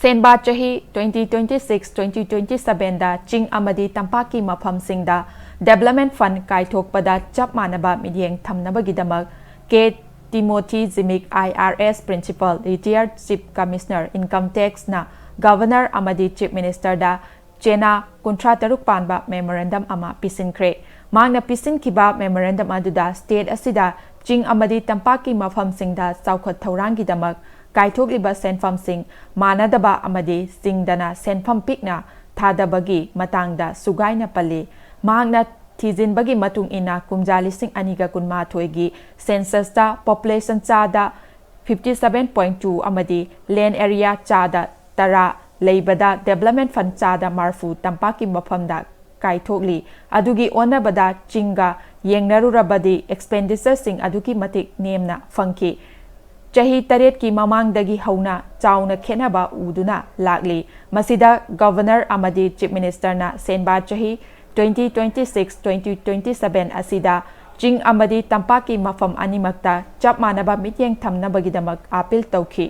Senba Chahi 2026-2027 da Ching Amadi Tampakki Mapham Singda Development Fund Kaithokpada Chap MANABA MITYENG THAMNABAGIDAMAK K.TIMOTHY ZIMIK IRS Principal Retired Chief Commissioner Income Tax na Governor Amadi Chief Minister da CHENA Kuntrataruk PANBA Memorandum ama PISINKHRE Magna PISINKHIBA Memorandum aduda State asida Ching Amadi Tampakki Mapham Singda Saukhot Thaurangidamak Kaithokliba Senfam Sing Manadaba Amadi Singdana Senfam Pikna Thadabagi Matangda Sugaina Pali Magna Tizinbagi Matung Ina Kumjali Sing Aniga Kunmathoigi Census da Population Chada 57.2 Amadi Land Area Chada Tara Leibada Development Fund Chada Marfu Tampakki Maphamda Kaithokli Adugi Onabada Chinga Yengnarurabadi Expenditure Sing Aduki Matik Nemna Funky Chahi Taret ki mamang dagi hauna chauna khenaba uduna lagli masida Governor Amadi Chief Minister na Senba Chahi 2026-2027 asida Ching Amadi Tampakki Mapham animakta chap manaba mityeng thamnabagidamak apil tawki